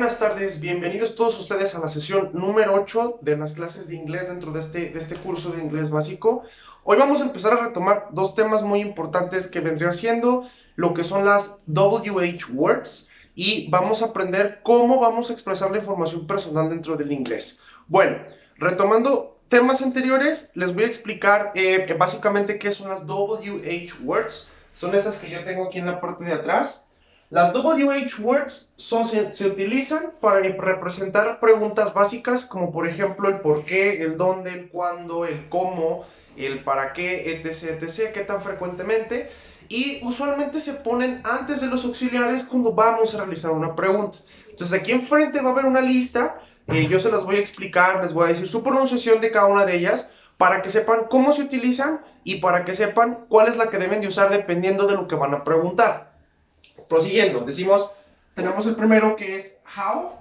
buenas tardes, bienvenidos todos ustedes a la sesión número 8 de las clases de inglés dentro de este curso de inglés básico. Hoy vamos a empezar a retomar dos temas muy importantes que vendrían siendo lo que son las WH words y vamos a aprender cómo vamos a expresar la información personal dentro del inglés. Bueno, retomando temas anteriores, les voy a explicar básicamente qué son las WH words. Son esas que yo tengo aquí en la parte de atrás. Las WH words se utilizan para representar preguntas básicas como por ejemplo el por qué, el dónde, el cuándo, el cómo, el para qué, etc, etc, qué tan frecuentemente, y usualmente se ponen antes de los auxiliares cuando vamos a realizar una pregunta. Entonces aquí enfrente va a haber una lista, yo se las voy a explicar, les voy a decir su pronunciación de cada una de ellas para que sepan cómo se utilizan y para que sepan cuál es la que deben de usar dependiendo de lo que van a preguntar. Prosiguiendo, tenemos el primero que es how,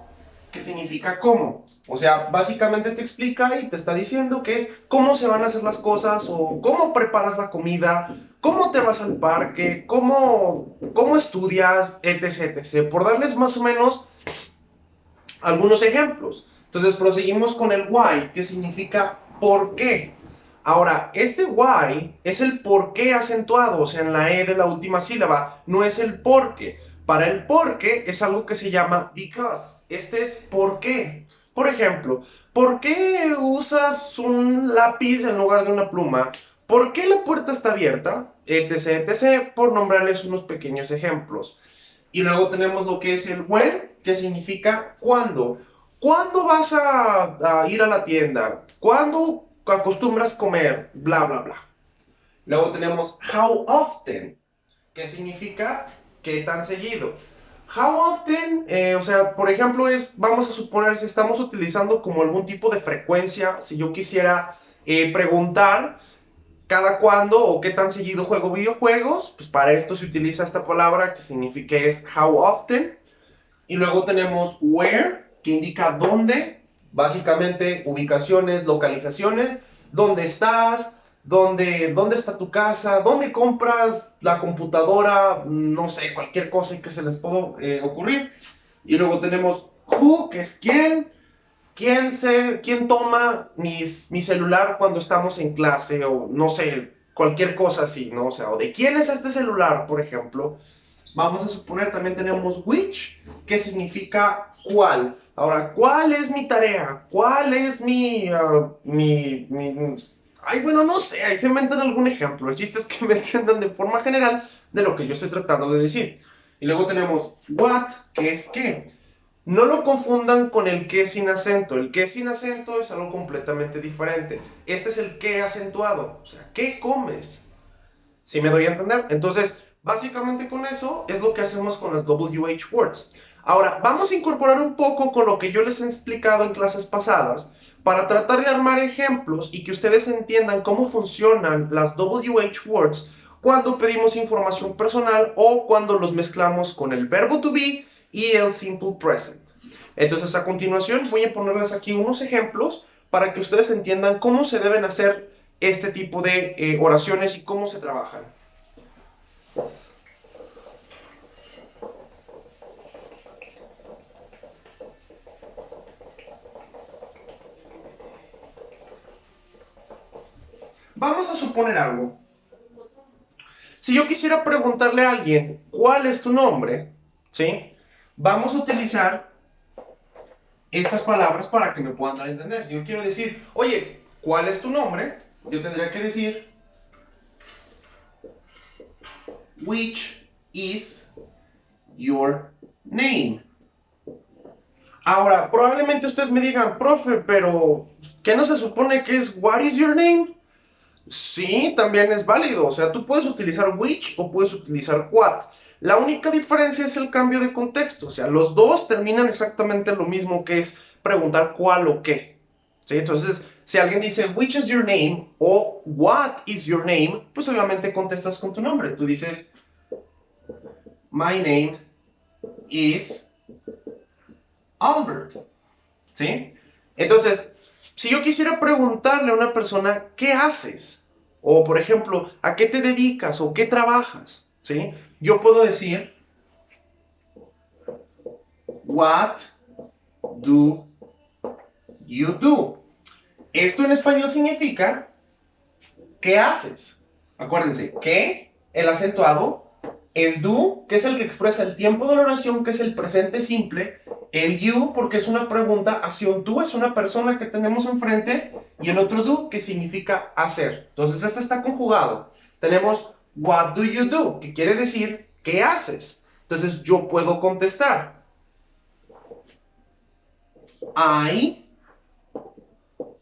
que significa cómo. O sea, básicamente te explica y te está diciendo que es cómo se van a hacer las cosas o cómo preparas la comida, cómo te vas al parque, cómo estudias, etc, etc. Por darles más o menos algunos ejemplos. Entonces proseguimos con el why, que significa por qué. Ahora, este why es el por qué acentuado, o sea, en la E de la última sílaba, no es el por qué. Para el por qué es algo que se llama because. Este es por qué. Por ejemplo, ¿por qué usas un lápiz en lugar de una pluma? ¿Por qué la puerta está abierta? Etc, etc, por nombrarles unos pequeños ejemplos. Y luego tenemos lo que es el when, que significa cuándo. ¿Cuándo vas a ir a la tienda? ¿Cuándo acostumbras comer? Bla, bla, bla. Luego tenemos how often, que significa qué tan seguido. How often, o sea, por ejemplo, vamos a suponer si estamos utilizando como algún tipo de frecuencia, si yo quisiera preguntar cada cuándo o qué tan seguido juego videojuegos, pues para esto se utiliza esta palabra que significa es how often. Y luego tenemos where, que indica dónde, básicamente ubicaciones, localizaciones, dónde estás, dónde está tu casa, dónde compras la computadora, no sé, cualquier cosa que se les pueda ocurrir. Y luego tenemos who, que es quién toma mi celular cuando estamos en clase o no sé, cualquier cosa así, ¿no? O sea, o de quién es este celular, por ejemplo. Vamos a suponer también tenemos which, que significa cuál. Ahora, ¿cuál es mi tarea? ¿Cuál es Ay, bueno, no sé, ahí se inventan algún ejemplo. El chiste es que me entiendan de forma general de lo que yo estoy tratando de decir. Y luego tenemos what, que es qué. No lo confundan con el que sin acento. El que sin acento es algo completamente diferente. Este es el que acentuado. O sea, ¿qué comes? ¿Sí me doy a entender? Entonces, básicamente con eso es lo que hacemos con las WH words. Ahora, vamos a incorporar un poco con lo que yo les he explicado en clases pasadas para tratar de armar ejemplos y que ustedes entiendan cómo funcionan las WH words cuando pedimos información personal o cuando los mezclamos con el verbo to be y el simple present. Entonces, a continuación voy a ponerles aquí unos ejemplos para que ustedes entiendan cómo se deben hacer este tipo de oraciones y cómo se trabajan. Vamos a suponer algo. Si yo quisiera preguntarle a alguien, ¿cuál es tu nombre? ¿Sí? Vamos a utilizar estas palabras para que me puedan dar a entender. Si yo quiero decir, oye, ¿cuál es tu nombre? Yo tendría que decir, which is your name? Ahora, probablemente ustedes me digan, profe, pero ¿qué no se supone que es what is your name? Sí, también es válido. O sea, tú puedes utilizar which o puedes utilizar what. La única diferencia es el cambio de contexto. O sea, los dos terminan exactamente lo mismo, que es preguntar cuál o qué. ¿Sí? Entonces, si alguien dice which is your name o what is your name, pues obviamente contestas con tu nombre. Tú dices my name is Albert. ¿Sí? Entonces, si yo quisiera preguntarle a una persona, ¿qué haces? O, por ejemplo, ¿a qué te dedicas? ¿O qué trabajas? ¿Sí? Yo puedo decir, what do you do? Esto en español significa ¿qué haces? Acuérdense, ¿qué? El acentuado, el do, que es el que expresa el tiempo de la oración, que es el presente simple, el you, porque es una pregunta hacia un tú, es una persona que tenemos enfrente, y el otro do, que significa hacer. Entonces, este está conjugado. Tenemos what do you do, que quiere decir ¿qué haces? Entonces, yo puedo contestar I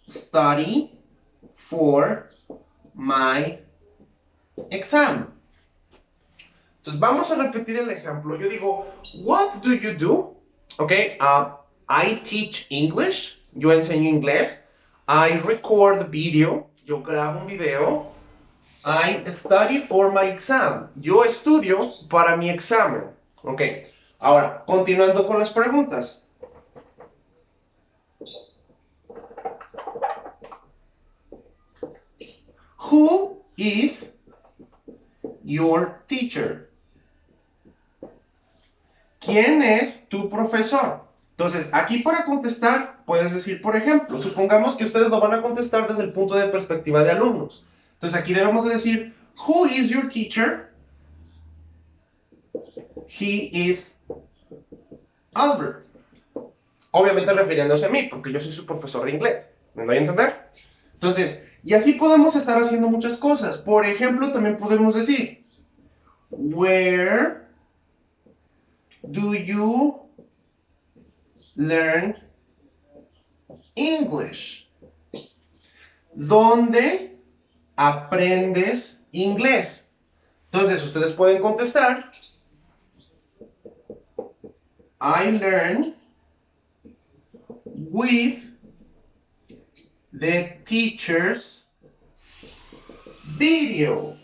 study for my exam. Entonces vamos a repetir el ejemplo. Yo digo, what do you do? Ok, I teach English. Yo enseño inglés. I record video. Yo grabo un video. I study for my exam. Yo estudio para mi examen. Ok, ahora, continuando con las preguntas. Who is your teacher? ¿Quién es tu profesor? Entonces, aquí para contestar, puedes decir, por ejemplo, supongamos que ustedes lo van a contestar desde el punto de perspectiva de alumnos. Entonces, aquí debemos de decir, who is your teacher? He is Albert. Obviamente refiriéndose a mí, porque yo soy su profesor de inglés. ¿Me doy a entender? Entonces, y así podemos estar haciendo muchas cosas. Por ejemplo, también podemos decir, where do you learn English? ¿Dónde aprendes inglés? Entonces, ustedes pueden contestar, I learn with the teacher's video.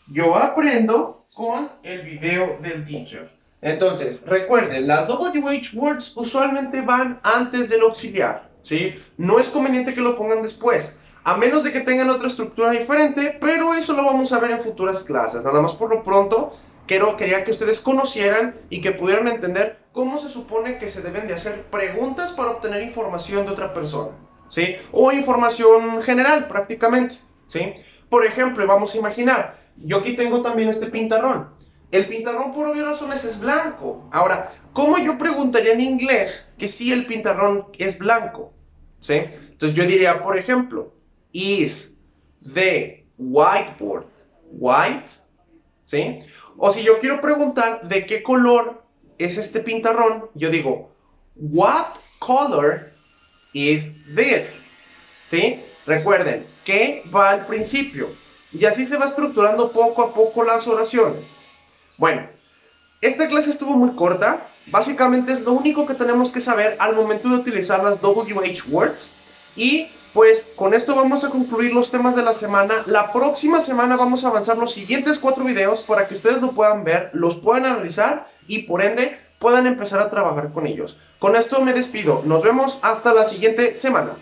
Yo aprendo con el video del teacher. Entonces, recuerden, las WH words usualmente van antes del auxiliar, ¿sí? No es conveniente que lo pongan después, a menos de que tengan otra estructura diferente, pero eso lo vamos a ver en futuras clases. Nada más por lo pronto, quería que ustedes conocieran y que pudieran entender cómo se supone que se deben de hacer preguntas para obtener información de otra persona, ¿sí? O información general, prácticamente, ¿sí? Por ejemplo, vamos a imaginar, yo aquí tengo también este pintarrón. El pintarrón, por obvias razones, es blanco. Ahora, ¿cómo yo preguntaría en inglés que si el pintarrón es blanco? ¿Sí? Entonces yo diría, por ejemplo, is the whiteboard white? ¿Sí? O si yo quiero preguntar de qué color es este pintarrón, yo digo, what color is this? ¿Sí? Recuerden, que va al principio. Y así se va estructurando poco a poco las oraciones. Bueno, esta clase estuvo muy corta. Básicamente es lo único que tenemos que saber al momento de utilizar las WH words. Y pues con esto vamos a concluir los temas de la semana. La próxima semana vamos a avanzar los siguientes 4 videos para que ustedes lo puedan ver, los puedan analizar y por ende puedan empezar a trabajar con ellos. Con esto me despido. Nos vemos hasta la siguiente semana.